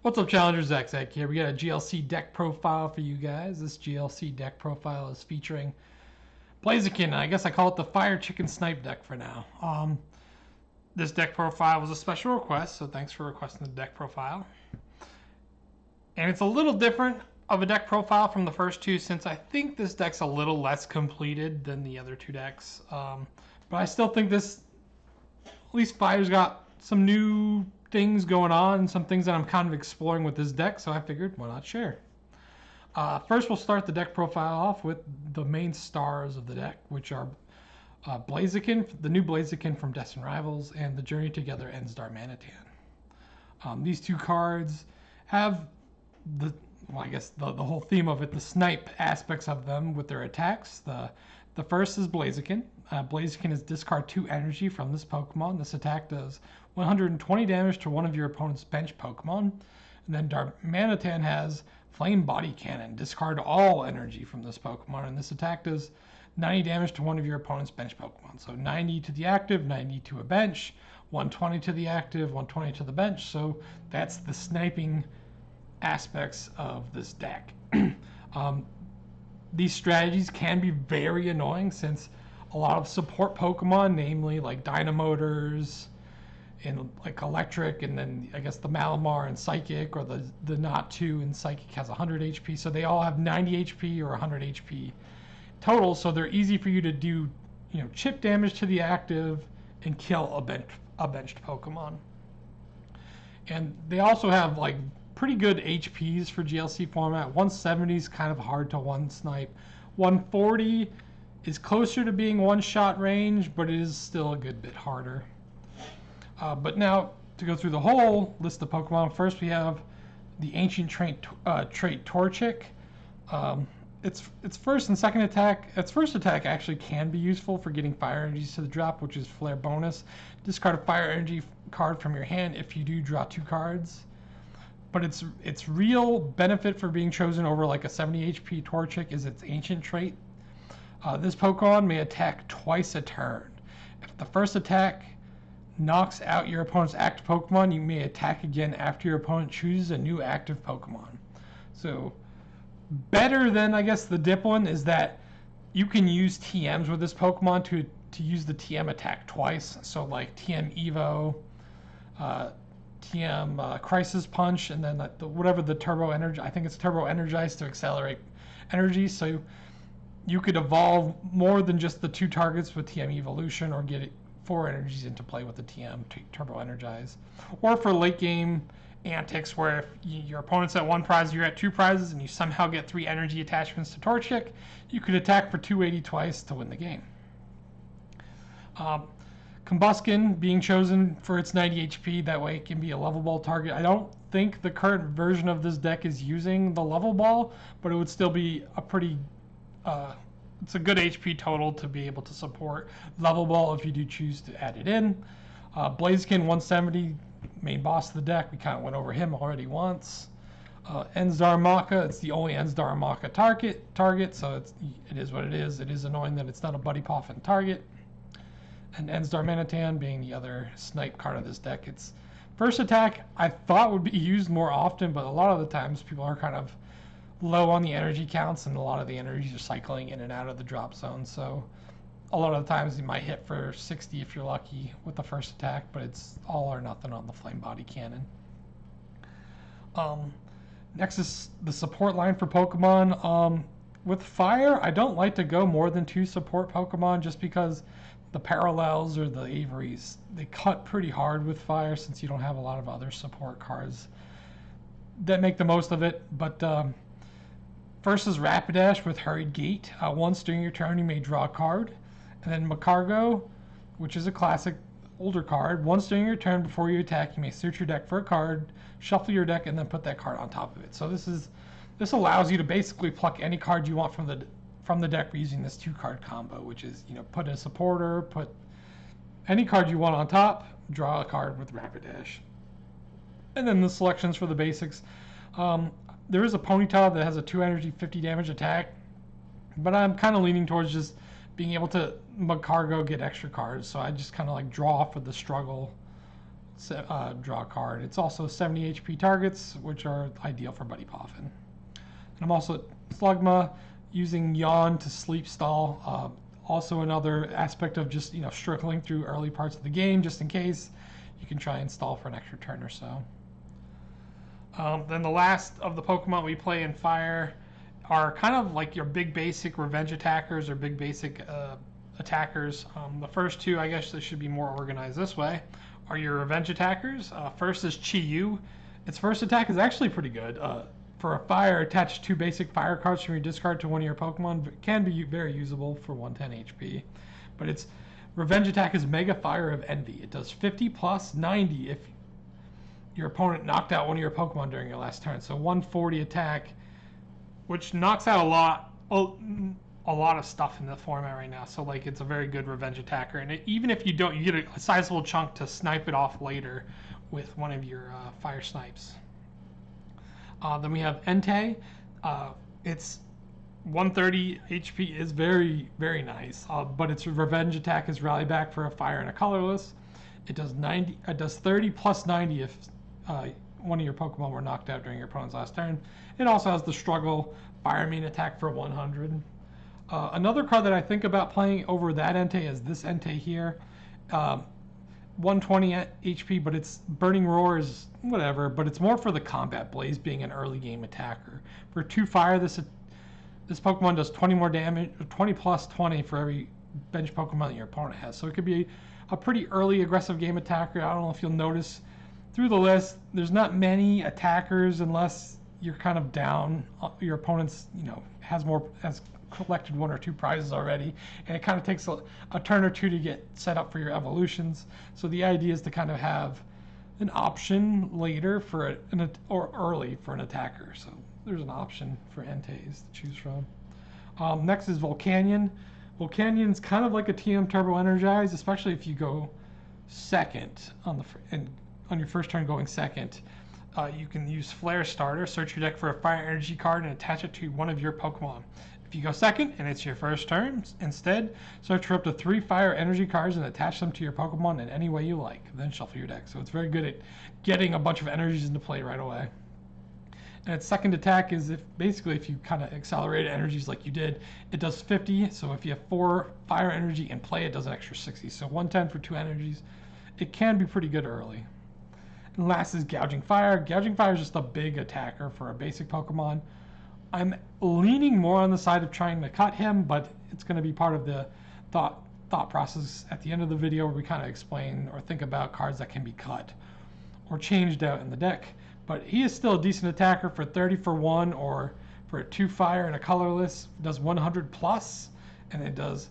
What's up, Challengers? Zach here. We got a GLC deck profile for you guys. This GLC deck profile is featuring Blaziken. I guess I call it the Fire Chicken Snipe deck for now. This deck profile was a special request, so thanks for requesting the deck profile. And it's a little different of a deck profile from the first two, since I think this deck's a little less completed than the other two decks. But I still think this, at least Fire's got some new things going on and some things that I'm kind of exploring with this deck, so I figured why not share. First, we'll start the deck profile off with the main stars of the deck, which are Blaziken, the new Blaziken from Destined Rivals, and the Journey Together Enstar Manatan. These two cards have I guess the whole theme of it, the snipe aspects of them with their attacks. The first is Blaziken. Blaziken is discard 2 energy from this Pokemon. This attack does 120 damage to one of your opponent's bench Pokemon. And then Darmanitan has Flame Body Cannon. Discard all energy from this Pokemon, and this attack does 90 damage to one of your opponent's bench Pokemon. So 90 to the active, 90 to a bench, 120 to the active, 120 to the bench. So that's the sniping aspects of this deck. These strategies can be very annoying, since a lot of support Pokemon, namely like Dynamotors and like Electric, and then I guess the Malamar and Psychic, or the Not2 and Psychic has 100 HP, so they all have 90 HP or 100 HP total, so they're easy for you to do, chip damage to the active and kill a benched Pokemon. And they also have like pretty good HPs for GLC format. 170 is kind of hard to one snipe. 140 is closer to being one shot range, but it is still a good bit harder. But now, to go through the whole list of Pokemon, first we have the ancient trait Torchic. Its first and second attack, its first attack actually can be useful for getting fire energies to the drop, which is Flare bonus. Discard a fire energy card from your hand if you do draw 2 cards. But its real benefit for being chosen over like a 70 HP Torchic is its ancient trait. This Pokemon may attack twice a turn. If the first attack knocks out your opponent's active Pokemon, you may attack again after your opponent chooses a new active Pokemon. So better than, I guess, the dip one is that you can use TMs with this Pokemon to use the TM attack twice. So like TM Evo, TM Crisis Punch, and then whatever the Turbo Energy, I think it's Turbo Energize to accelerate energy. So you could evolve more than just the 2 targets with TM Evolution, or get 4 energies into play with the TM Turbo Energize. Or for late game antics, where if your opponent's at 1 prize, you're at 2 prizes, and you somehow get 3 energy attachments to Torchic, you could attack for 280 twice to win the game. Combuskin being chosen for its 90 HP, that way it can be a level ball target. I don't think the current version of this deck is using the level ball, but it would still be a pretty it's a good HP total to be able to support level ball if you do choose to add it in. Blaziken 170, main boss of the deck. We kind of went over him already once. Enstar Maka, it's the only Enstar Maka target, so it is what it is. It is annoying that it's not a Buddy Poffin target. And Enstar Manatan being the other snipe card of this deck. Its first attack I thought would be used more often, but a lot of the times people are kind of low on the energy counts, and a lot of the energies are cycling in and out of the drop zone. So a lot of the times you might hit for 60 if you're lucky with the first attack, but it's all or nothing on the Flame Body Cannon. Next is the support line for Pokemon. With Fire, I don't like to go more than 2 support Pokemon, just because the Parallels or the Averys, they cut pretty hard with Fire, since you don't have a lot of other support cards that make the most of it. But first is Rapidash with Hurried Gait. Once during your turn, you may draw a card. And then Macargo, which is a classic older card. Once during your turn before you attack, you may search your deck for a card, shuffle your deck, and then put that card on top of it. So this allows you to basically pluck any card you want from the deck using this 2-card combo, which is, put a supporter, put any card you want on top, draw a card with Rapidash. And then the selections for the basics. There is a Ponyta that has a 2 energy, 50 damage attack, but I'm kind of leaning towards just being able to Macargo get extra cards, so I just kind of like draw for the struggle draw a card. It's also 70 HP targets, which are ideal for Buddy Poffin. And I'm also Slugma, using Yawn to sleep stall. Also another aspect of just, struggling through early parts of the game, just in case. You can try and stall for an extra turn or so. Then the last of the Pokemon we play in Fire are kind of like your big basic revenge attackers or big basic attackers. The first two, I guess they should be more organized this way, are your revenge attackers. First is Chi-Yu. Its first attack is actually pretty good. For a fire, attach 2 basic fire cards from your discard to one of your Pokemon. It can be very usable for 110 HP. But its revenge attack is Mega Fire of Envy. It does 50 plus 90 if your opponent knocked out one of your Pokemon during your last turn. So 140 attack, which knocks out a lot of stuff in the format right now. So like, it's a very good revenge attacker. And even if you don't, you get a sizable chunk to snipe it off later with one of your fire snipes. Then we have Entei. Its 130 HP is very, very nice, but its revenge attack is Rally Back for a fire and a colorless. It does 90. It does 30 plus 90 if one of your Pokemon were knocked out during your opponent's last turn. It also has the Struggle Fire Main attack for 100. Another card that I think about playing over that Entei is this Entei here. 120 HP, but its Burning Roar is whatever, but it's more for the Combat Blaze being an early game attacker. For 2 fire, this Pokemon does 20 more damage, 20 plus 20 for every bench Pokemon that your opponent has. So it could be a pretty early aggressive game attacker. I don't know if you'll notice through the list, there's not many attackers unless you're kind of down. Your opponent's, has collected 1 or 2 prizes already, and it kind of takes a turn or 2 to get set up for your evolutions. So the idea is to kind of have an option later or early for an attacker. So there's an option for Enteis to choose from. Next is Volcanion. Volcanion's kind of like a TM Turbo Energize, especially if you go second on your first turn going second. You can use Flare Starter, search your deck for a Fire Energy card, and attach it to one of your Pokemon. If you go second and it's your first turn, instead, search for up to 3 Fire Energy cards and attach them to your Pokemon in any way you like. Then shuffle your deck. So it's very good at getting a bunch of energies into play right away. And its second attack is if you kind of accelerate energies like you did, it does 50. So if you have 4 Fire Energy in play, it does an extra 60. So 110 for 2 energies. It can be pretty good early. And last is Gouging Fire. Gouging Fire is just a big attacker for a basic Pokemon. I'm leaning more on the side of trying to cut him, but it's going to be part of the thought process at the end of the video where we kind of explain or think about cards that can be cut or changed out in the deck. But he is still a decent attacker for 30 for 1, or for a 2 fire and a colorless. It does 100 plus, and it does,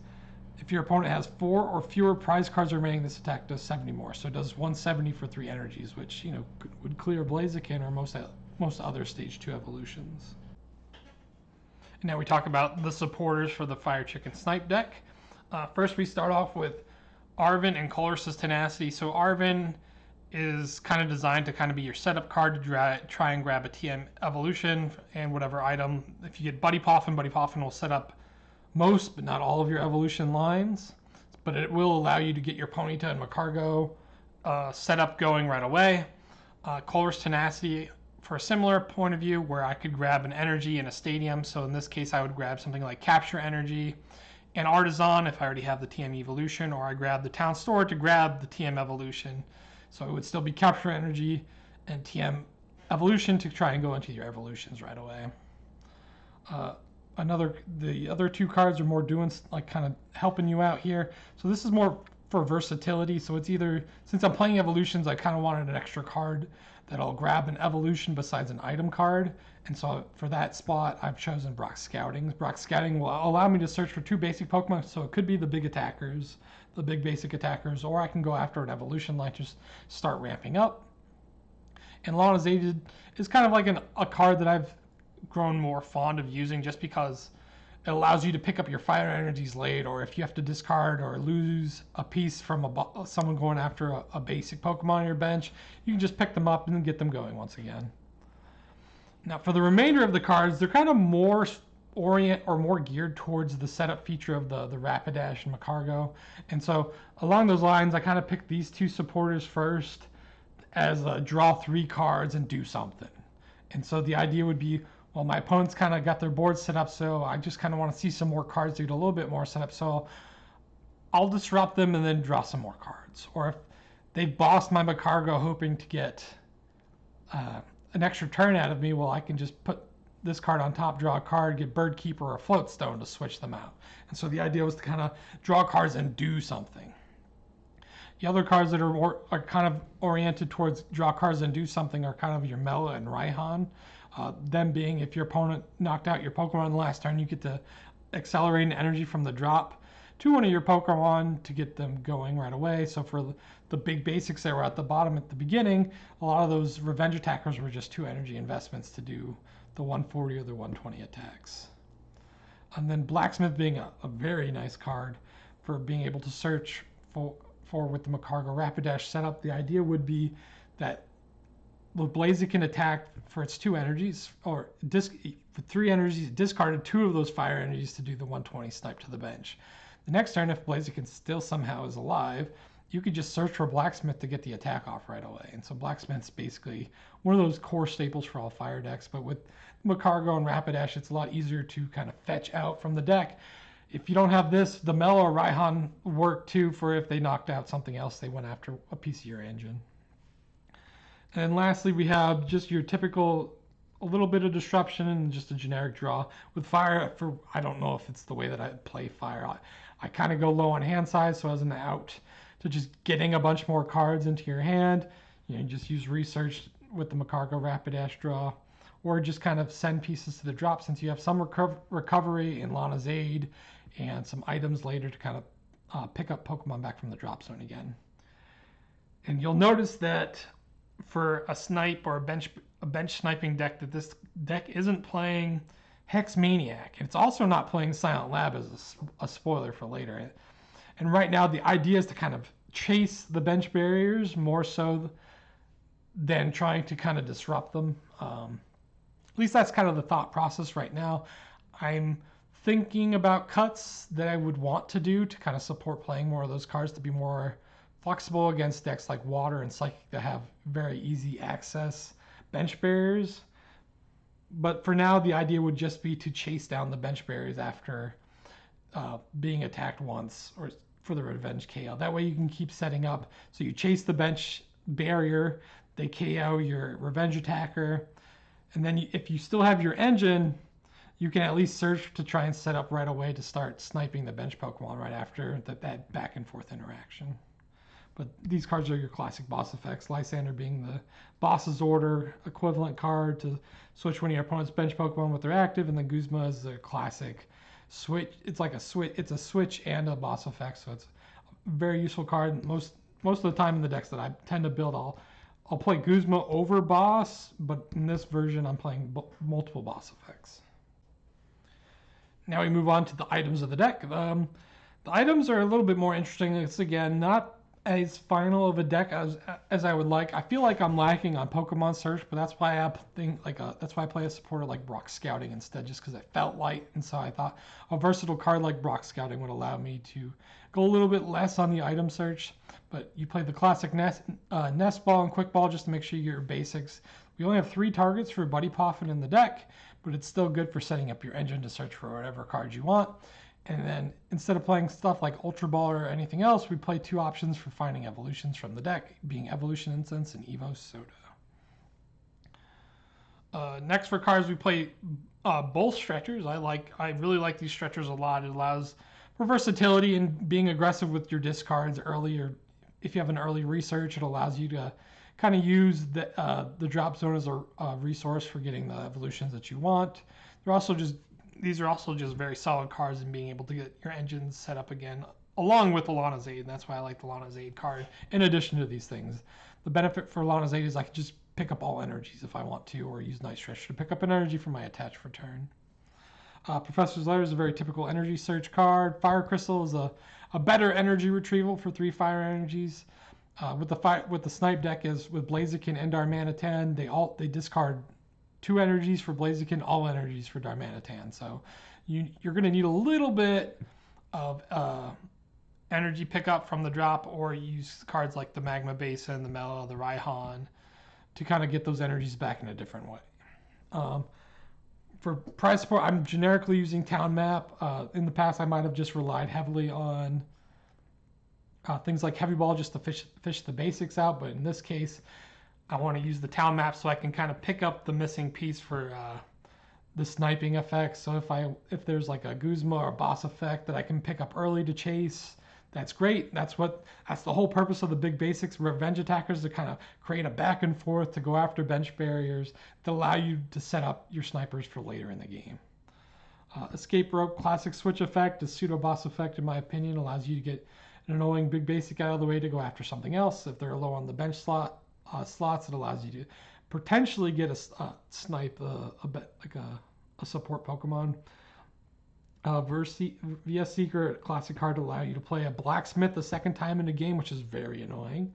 if your opponent has 4 or fewer prize cards remaining, this attack does 70 more. So it does 170 for 3 energies, which would clear Blaziken or most other stage 2 evolutions. And now we talk about the supporters for the Fire Chicken Snipe deck. First, we start off with Arven and Colress's Tenacity. So Arven is kind of designed to kind of be your setup card to try and grab a TM evolution and whatever item. If you get Buddy Poffin will set up most, but not all of your evolution lines. But it will allow you to get your Ponyta and Macargo setup going right away. Colress's Tenacity, for a similar point of view, where I could grab an energy in a stadium. So in this case, I would grab something like Capture Energy and Artisan if I already have the TM evolution, or I grab the Town Store to grab the TM evolution. So it would still be Capture Energy and TM evolution to try and go into your evolutions right away. The other 2 cards are more doing like kind of helping you out here. So this is more for versatility. So it's either, since I'm playing evolutions, I kind of wanted an extra card that'll grab an evolution besides an item card. And so for that spot, I've chosen Brock Scouting. Brock Scouting will allow me to search for 2 basic Pokemon. So it could be the big attackers, the big basic attackers, or I can go after an evolution line, just start ramping up. And Lawn is Aged is kind of like a card that I've grown more fond of using, just because it allows you to pick up your fire energies late, or if you have to discard or lose a piece from someone going after a basic Pokemon on your bench, you can just pick them up and then get them going once again. Now for the remainder of the cards, they're kind of more more geared towards the setup feature of the Rapidash and Macargo. And so along those lines, I kind of picked these 2 supporters first, as draw 3 cards and do something. And so the idea would be, well, my opponent's kind of got their board set up, so I just kind of want to see some more cards to get a little bit more set up. So I'll disrupt them and then draw some more cards. Or if they've bossed my Macargo hoping to get an extra turn out of me, well, I can just put this card on top, draw a card, get Bird Keeper or Float Stone to switch them out. And so the idea was to kind of draw cards and do something. The other cards that are kind of oriented towards draw cards and do something are kind of your Mela and Raihan. Them being, if your opponent knocked out your Pokemon in the last turn, you get to accelerate an energy from the drop to one of your Pokemon to get them going right away. So for the big basics that were at the bottom at the beginning, a lot of those Revenge Attackers were just 2 energy investments to do the 140 or the 120 attacks. And then Blacksmith being a very nice card for being able to search for with the Macargo Rapidash setup. The idea would be that the Blaziken attack for its 2 energies, or for 3 energies, discarded 2 of those fire energies to do the 120 snipe to the bench. The next turn, if Blaziken still somehow is alive, you could just search for Blacksmith to get the attack off right away. And so Blacksmith's basically one of those core staples for all fire decks, but with Macargo and Rapidash, it's a lot easier to kind of fetch out from the deck. If you don't have this, the Mela or Raihan work too for if they knocked out something else, they went after a piece of your engine. And then lastly, we have just your typical, a little bit of disruption and just a generic draw. With fire, I don't know if it's the way that I play fire. I kind of go low on hand size, so as an out to just getting a bunch more cards into your hand, you just use research with the Macargo Rapidash draw, or just kind of send pieces to the drop since you have some recovery in Lana's Aid and some items later to kind of pick up Pokemon back from the drop zone again. And you'll notice that for a snipe or a bench sniping deck, that this deck isn't playing Hex Maniac. And it's also not playing Silent Lab as a spoiler for later. And right now the idea is to kind of chase the bench barriers more so than trying to kind of disrupt them. At least that's kind of the thought process right now. I'm thinking about cuts that I would want to do to kind of support playing more of those cards to be more flexible against decks like Water and Psychic that have very easy access bench barriers. But for now, the idea would just be to chase down the bench barriers after being attacked once, or for the Revenge KO. That way you can keep setting up. So you chase the bench barrier, they KO your Revenge Attacker, and then if you still have your engine, you can at least search to try and set up right away to start sniping the bench Pokemon right after that back and forth interaction. But these cards are your classic boss effects. Lysander being the boss's order equivalent card to switch one of your opponent's bench Pokemon with their active, and then Guzma is the classic switch. It's like a switch. It's a switch and a boss effect, so it's a very useful card. Most of the time in the decks that I tend to build, I'll play Guzma over boss, but in this version I'm playing multiple boss effects. Now we move on to the items of the deck. The items are a little bit more interesting. It's again not as final of a deck as I would like. I feel like I'm lacking on Pokemon search, but that's why that's why I play a supporter like Brock Scouting instead, just because it felt light, and so I thought a versatile card like Brock Scouting would allow me to go a little bit less on the item search. But you play the classic Nest Ball and Quick Ball just to make sure you get your basics. We only have 3 targets for Buddy Poffin in the deck, but it's still good for setting up your engine to search for whatever cards you want. And then instead of playing stuff like Ultra Ball or anything else, we play 2 options for finding evolutions from the deck, being Evolution Incense and Evo Soda. Next for cards, we play both stretchers. I really like these stretchers a lot. It allows for versatility and being aggressive with your discards early, or if you have an early research, it allows you to kind of use the drop zone as a resource for getting the evolutions that you want. These are also just very solid cards in being able to get your engines set up again, along with the Lana's Aid, and that's why I like the Lana's Aid card in addition to these things. The benefit for Lana's Aid is I can just pick up all energies if I want to, or use Night Stretch to pick up an energy for my attach for turn. Professor's Letter is a very typical energy search card. Fire Crystal is a better energy retrieval for 3 fire energies. With the Snipe deck is with Blaziken and Darmanitan, they discard 2 energies for Blaziken, all energies for Darmanitan. So you're going to need a little bit of energy pickup from the drop, or use cards like the Magma Basin, the Mela, the Raihan to kind of get those energies back in a different way. For prize support, I'm generically using Town Map. In the past, I might have just relied heavily on things like Heavy Ball just to fish the basics out, but in this case, I want to use the Town Map so I can kind of pick up the missing piece for the sniping effect. So if there's like a Guzma or boss effect that I can pick up early to chase, that's great. That's the whole purpose of the big basics revenge attackers, to kind of create a back and forth to go after bench barriers that allow you to set up your snipers for later in the game. Escape Rope Classic Switch effect, a pseudo boss effect in my opinion, allows you to get an annoying big basic out of the way to go after something else. If they're low on the bench slots, it allows you to potentially get a snipe a support Pokemon. VS Seeker, classic card, to allow you to play a Blacksmith the second time in a game, which is very annoying.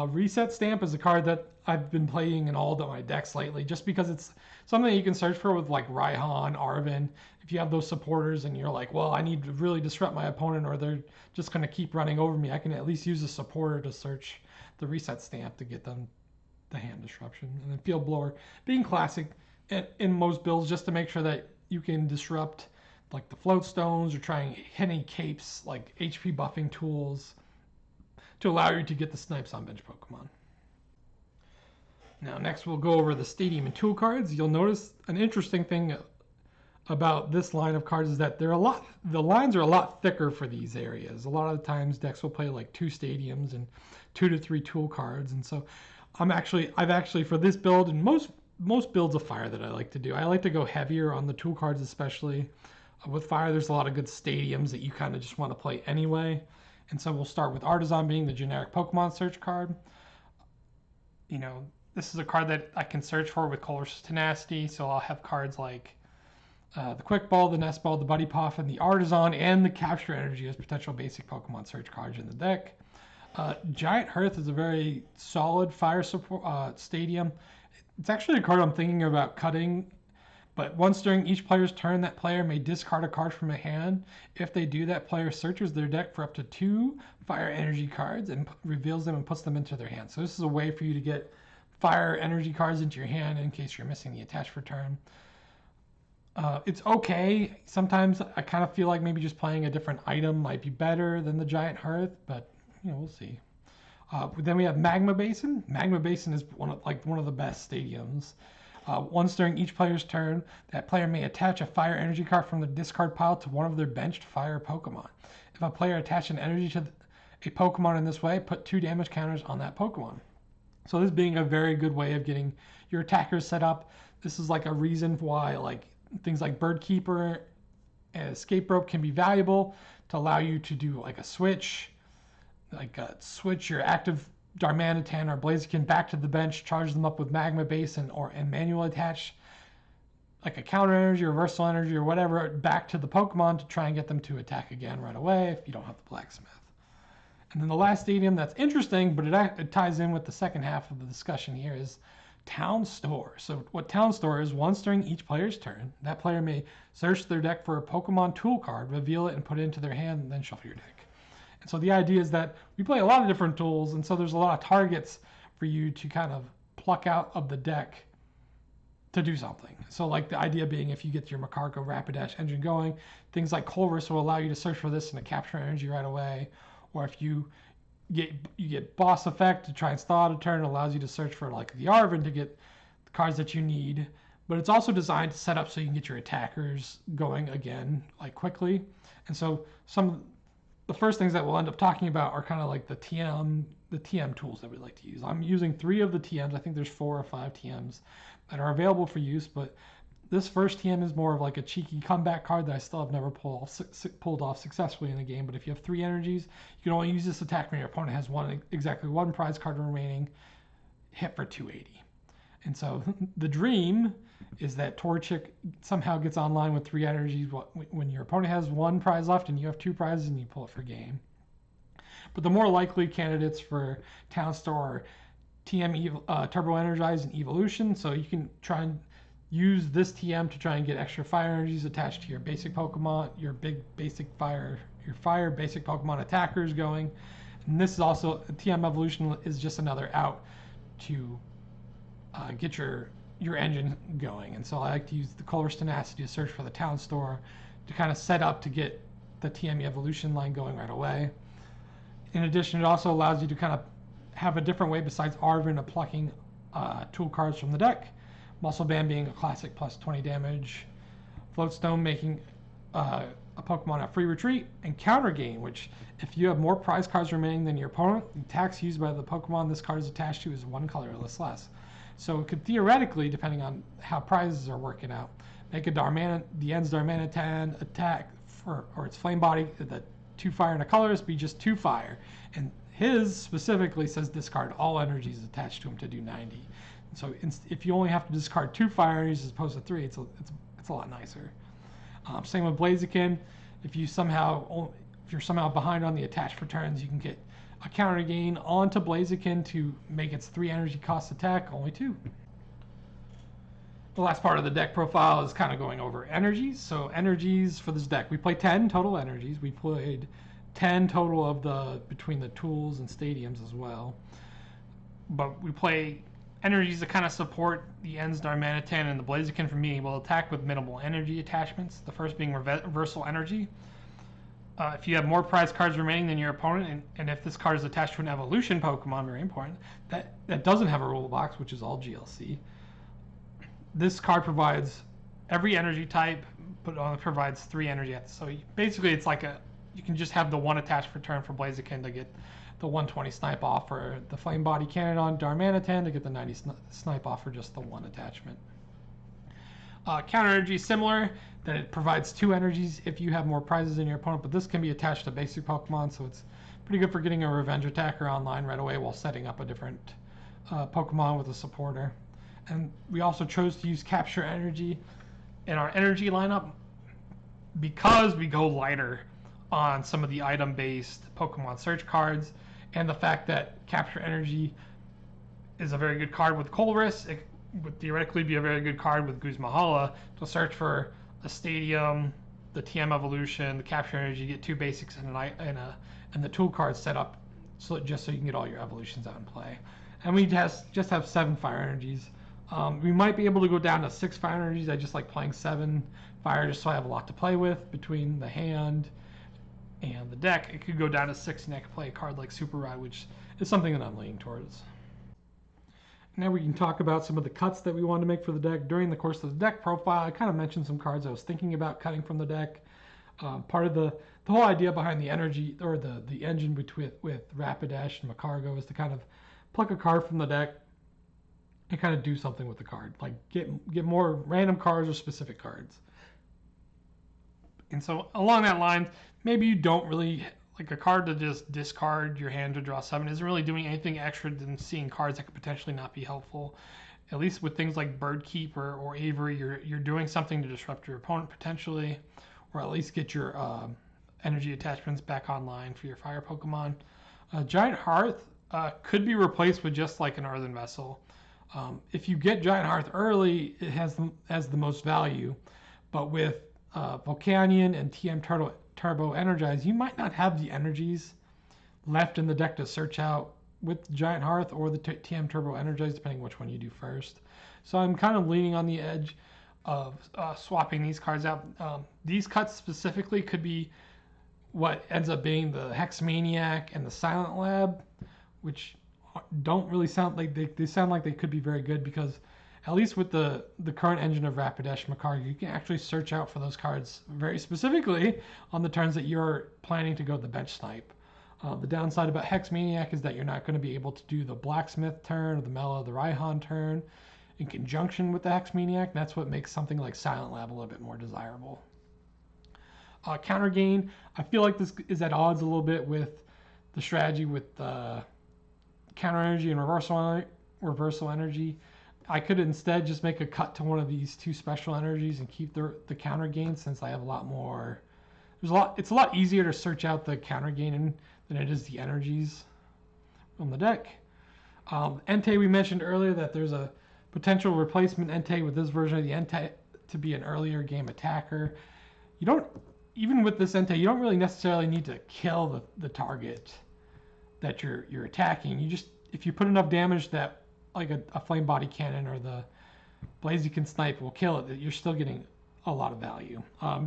Reset Stamp is a card that I've been playing in all of my decks lately, just because it's something you can search for with like Raihan, Arven. If you have those supporters and you're like, well, I need to really disrupt my opponent, or they're just going to keep running over me, I can at least use a supporter to search the Reset Stamp to get them the hand disruption. And then Field Blower being classic in most builds, just to make sure that you can disrupt like the float stones, or trying hitting capes, like HP buffing tools to allow you to get the snipes on bench Pokemon. Now next we'll go over the stadium and tool cards. You'll notice an interesting thing about this line of cards is that the lines are a lot thicker for these areas. A lot of the times decks will play like 2 stadiums and 2 to 3 tool cards, and so I've actually for this build, and most builds of Fire that I like to do, I like to go heavier on the tool cards, especially. With Fire, there's a lot of good stadiums that you kind of just want to play anyway. And so we'll start with Artisan being the generic Pokemon search card. You know, this is a card that I can search for with Colress's Tenacity, so I'll have cards like the Quick Ball, the Nest Ball, the Buddy Puff, and the Artisan, and the Capture Energy as potential basic Pokemon search cards in the deck. Giant Hearth is a very solid Fire support stadium. It's actually a card I'm thinking about cutting. But once during each player's turn, that player may discard a card from a hand. If they do, that player searches their deck for up to 2 Fire Energy cards and reveals them and puts them into their hand. So this is a way for you to get Fire Energy cards into your hand in case you're missing the attach for turn. It's okay. Sometimes I kind of feel like maybe just playing a different item might be better than the Giant Hearth, but we'll see. Then we have Magma Basin. Magma Basin is one of the best stadiums. Once during each player's turn, that player may attach a Fire Energy card from the discard pile to one of their benched Fire Pokemon. If a player attached an energy to a Pokemon in this way, put 2 damage counters on that Pokemon. So this being a very good way of getting your attackers set up. This is like a reason why like things like Bird Keeper and Escape Rope can be valuable, to allow you to do like a switch, switch your active Darmanitan or Blaziken back to the bench, charge them up with Magma Basin, and manually attach like a counter energy, reversal energy, or whatever back to the Pokemon to try and get them to attack again right away if you don't have the Blacksmith. And then the last stadium that's interesting, but it ties in with the second half of the discussion here, is Town Store. So what Town Store is, once during each player's turn, that player may search their deck for a Pokemon tool card, reveal it, and put it into their hand, and then shuffle your deck. And so the idea is that we play a lot of different tools, and so there's a lot of targets for you to kind of pluck out of the deck to do something. So like the idea being, if you get your Makarko Rapidash engine going, things like Colress will allow you to search for this in a Capture Energy right away. Or if you get Boss Effect to try and stall out a turn, it allows you to search for like the Arven to get the cards that you need. But it's also designed to set up so you can get your attackers going again like quickly. And so the first things that we'll end up talking about are kind of like the TM tools that we like to use. I'm using 3 of the TMs. I think there's 4 or 5 TMs that are available for use, but this first TM is more of like a cheeky comeback card that I still have never pulled off successfully in the game. But if you have 3 energies, you can only use this attack when your opponent has exactly one prize card remaining, hit for 280. And so the dream is that Torchic somehow gets online with 3 energies when your opponent has 1 prize left and you have 2 prizes, and you pull it for game. But the more likely candidates for Town Store are TM Turbo Energize and Evolution. So you can try and use this TM to try and get extra Fire Energies attached to your basic Pokemon, your big basic Fire your fire basic Pokemon attackers going. And this is also, TM Evolution is just another out to get your engine going. And so I like to use the Color's Tenacity to search for the town store to kind of set up to get the TM Evolution line going right away. In addition, it also allows you to kind of have a different way besides Arven of plucking tool cards from the deck. Muscle Band being a classic plus 20 damage. Floatstone making a Pokemon at free retreat. And Counter Gain, which if you have more prize cards remaining than your opponent, the tax used by the Pokemon this card is attached to is one colorless less. So it could theoretically, depending on how prizes are working out, make a Dian's Darmanitan attack or its Flame Body, the 2 fire and a colorless, be just 2 fire. And his specifically says discard all energies attached to him to do 90. And so if you only have to discard 2 fire energies as opposed to 3, it's a lot nicer. Same with Blaziken. If you're somehow behind on the attached returns, you can get a Counter Gain onto Blaziken to make its 3 energy cost attack only 2. The last part of the deck profile is kind of going over energies. So energies for this deck, we play 10 total energies. We played 10 total of between the tools and stadiums as well. But we play energies that kind of support the Ends Darmanitan and the Blaziken from being able to attack with minimal energy attachments. The first being Reversal Energy. If you have more prize cards remaining than your opponent, and if this card is attached to an evolution Pokemon, very important, that doesn't have a rule box, which is all GLC. This card provides every energy type, but only provides 3 energy. So basically, it's like you can just have the 1 attached return for Blaziken to get the 120 Snipe off, or the Flame Body Cannon on Darmanitan to get the 90 Snipe off for just the 1 attachment. Counter Energy is similar, that it provides 2 energies if you have more prizes than your opponent, but this can be attached to basic Pokemon, so it's pretty good for getting a Revenge Attacker online right away while setting up a different Pokemon with a supporter. And we also chose to use Capture Energy in our energy lineup because we go lighter on some of the item-based Pokemon search cards, and the fact that Capture Energy is a very good card with Colress. It would theoretically be a very good card with Guzmahala to search for a Stadium, the TM Evolution, the Capture Energy, get 2 basics and the tool cards set up just so you can get all your evolutions out and play. And we just have 7 fire energies. We might be able to go down to 6 fire energies. I just like playing 7 fire just so I have a lot to play with between the hand and the deck. It could go down to 6 and I could play a card like Super Ride, which is something that I'm leaning towards. Now we can talk about some of the cuts that we wanted to make for the deck. During the course of the deck profile, I kind of mentioned some cards I was thinking about cutting from the deck. Part of the whole idea behind the energy or the engine with Rapidash and Macargo is to kind of pluck a card from the deck and kind of do something with the card, like get more random cards or specific cards. And so along that line, maybe you don't really like a card to just discard your hand to draw 7 isn't really doing anything extra than seeing cards that could potentially not be helpful. At least with things like Birdkeep or Avery, you're doing something to disrupt your opponent potentially, or at least get your energy attachments back online for your fire Pokemon. Giant Hearth could be replaced with just like an Earthen Vessel. If you get Giant Hearth early, it has the most value, but with Volcanion and TM Turbo Energize, you might not have the energies left in the deck to search out with Giant Hearth or the TM Turbo Energize, depending which one you do first. So I'm kind of leaning on the edge of swapping these cards out. These cuts specifically could be what ends up being the Hex Maniac and the Silent Lab, which don't really sound like they sound like they could be very good, because at least with the current engine of Rapidash Macargo, you can actually search out for those cards very specifically on the turns that you're planning to go the bench snipe. The downside about Hex Maniac is that you're not going to be able to do the Blacksmith turn or the Mellow the Raihan turn in conjunction with the Hex Maniac. That's what makes something like Silent Lab a little bit more desirable. Counter Gain, I feel like this is at odds a little bit with the strategy with Counter Energy and Reversal Energy. I could instead just make a cut to one of these 2 special energies and keep the Counter Gain, since I have a lot more. It's a lot easier to search out the Counter Gain than it is the energies from the deck. Entei, we mentioned earlier that there's a potential replacement Entei with this version of the Entei to be an earlier game attacker. You don't even with this Entei, you don't really necessarily need to kill the target that you're attacking. You just, if you put enough damage that like a flame body cannon or the Blaziken Snipe will kill it, that you're still getting a lot of value.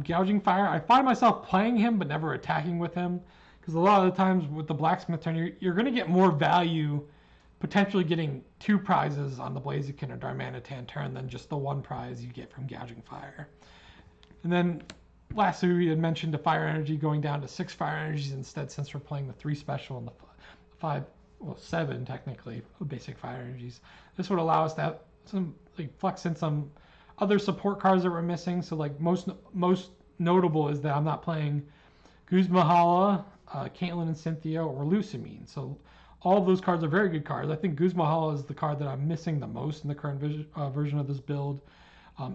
Gouging Fire, I find myself playing him but never attacking with him, because a lot of the times with the Blacksmith turn, you're going to get more value potentially getting 2 prizes on the Blaziken or Darmanitan turn than just the 1 prize you get from Gouging Fire. And then lastly, we had mentioned the Fire Energy going down to 6 Fire Energies instead, since we're playing the 3 special and the 5, well 7 technically, basic Fire Energies. This would allow us to have some like flex in some other support cards that we're missing. So like most notable is that I'm not playing Guzmahala, Caitlyn and Cynthia, or Lusamine. So all of those cards are very good cards. I think Guzmahala is the card that I'm missing the most in the current version of this build.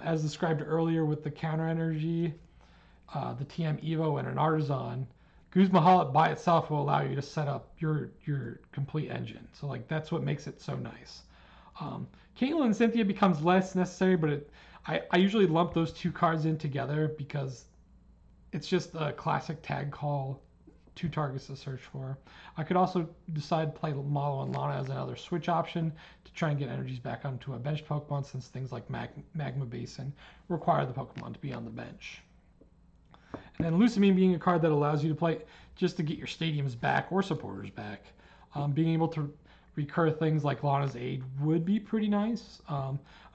As described earlier with the counter energy, the TM Evo, and an Artisan, Guzmahala by itself will allow you to set up your complete engine. So like that's what makes it so nice. Caitlyn and Cynthia becomes less necessary, but I usually lump those 2 cards in together because it's just a classic tag call, 2 targets to search for. I could also decide to play Malo and Lana as another switch option to try and get energies back onto a bench Pokemon, since things like Magma Basin require the Pokemon to be on the bench. And then Lusamine being a card that allows you to play just to get your stadiums back or supporters back. Being able to recur things like Lana's Aid would be pretty nice.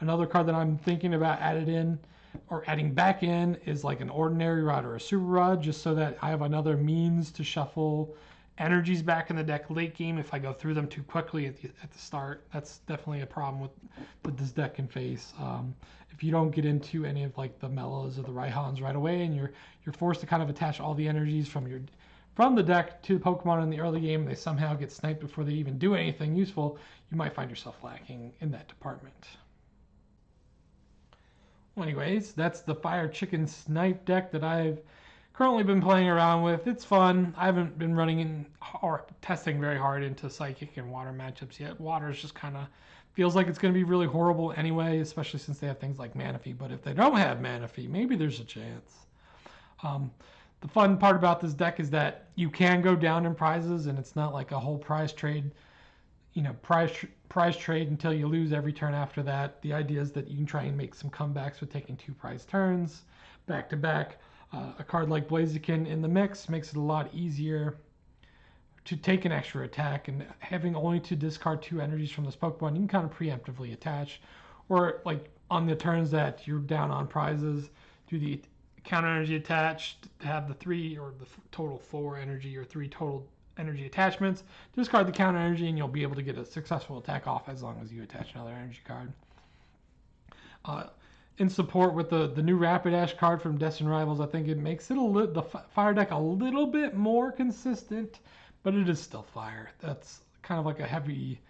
Another card that I'm thinking about adding back in is like an Ordinary Rod or a Super Rod, just so that I have another means to shuffle energies back in the deck late game if I go through them too quickly at the start. That's definitely a problem with this deck can face. If you don't get into any of like the Mellows or the Raihans right away, and you're forced to kind of attach all the energies from the deck to the Pokemon in the early game, and they somehow get sniped before they even do anything useful, you might find yourself lacking in that department. Well, anyways, that's the Fire Chicken Snipe deck that I've currently been playing around with. It's fun. I haven't been running in or testing very hard into Psychic and Water matchups yet. Water's just kind of feels like it's going to be really horrible anyway, especially since they have things like Manaphy. But if they don't have Manaphy, maybe there's a chance. The fun part about this deck is that you can go down in prizes, and it's not like a whole prize trade, prize trade until you lose every turn after that. The idea is that you can try and make some comebacks with taking 2 prize turns back to back. A card like Blaziken in the mix makes it a lot easier to take an extra attack, and having only to discard 2 energies from this Pokemon, you can kind of preemptively attach, or like on the turns that you're down on prizes, do the counter energy attached, have the 3 or the total 4 energy or 3 total energy attachments, discard the counter energy, and you'll be able to get a successful attack off as long as you attach another energy card. In support with the new Rapidash card from Destined Rivals, I think it makes it the Fire deck a little bit more consistent, but it is still Fire. That's kind of like a heavy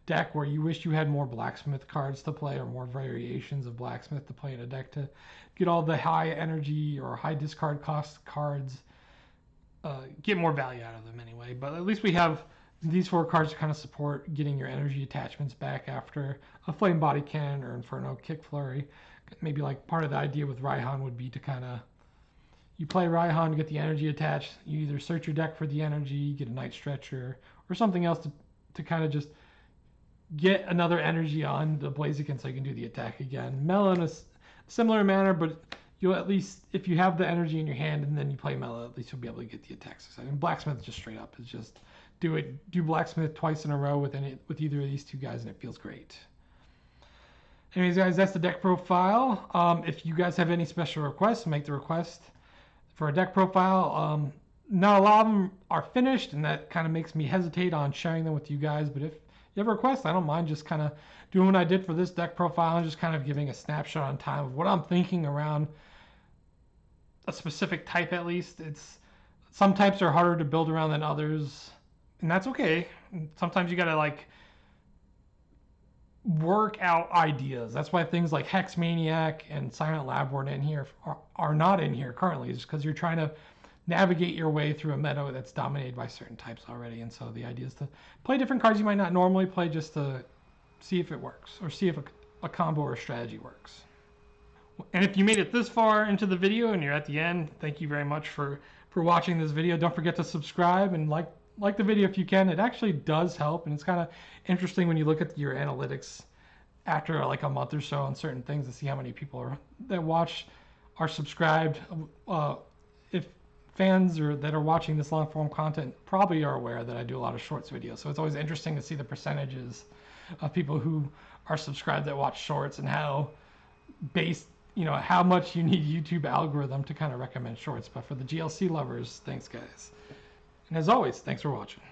deck where you wish you had more Blacksmith cards to play, or more variations of Blacksmith to play in a deck to get all the high energy or high discard cost cards, get more value out of them anyway. But at least we have these 4 cards to kind of support getting your energy attachments back after a Flame Body Cannon or Inferno Kick Flurry. Maybe like part of the idea with Raihan would be to kind of, you play Raihan to get the energy attached, you either search your deck for the energy, get a Night Stretcher, or something else to kind of just get another energy on the Blaziken so you can do the attack again. Mellow in a similar manner, but you'll at least, if you have the energy in your hand and then you play Mellow, at least you'll be able to get the attack success. And Blacksmith just straight up is just do Blacksmith twice in a row with either of these 2 guys, and it feels great. Anyways, guys, that's the deck profile. If you guys have any special requests, make the request for a deck profile. Not a lot of them are finished, and that kind of makes me hesitate on sharing them with you guys. But if you have a request, I don't mind just kind of doing what I did for this deck profile and just kind of giving a snapshot on time of what I'm thinking around a specific type at least. Some types are harder to build around than others, and that's okay. Sometimes you got to like work out ideas. That's why things like Hex Maniac and Silent Lab weren't in here, are not in here currently, is because you're trying to navigate your way through a meta that's dominated by certain types already. And so the idea is to play different cards you might not normally play, just to see if it works, or see if a combo or a strategy works. And if you made it this far into the video and you're at the end, thank you very much for watching this video. Don't forget to subscribe and like the video if you can. It actually does help, and it's kind of interesting when you look at your analytics after like a month or so on certain things to see how many people that watch are subscribed. If fans that are watching this long form content probably are aware that I do a lot of shorts videos, so it's always interesting to see the percentages of people who are subscribed that watch shorts and how how much you need YouTube algorithm to kind of recommend shorts. But for the GLC lovers, thanks guys. And as always, thanks for watching.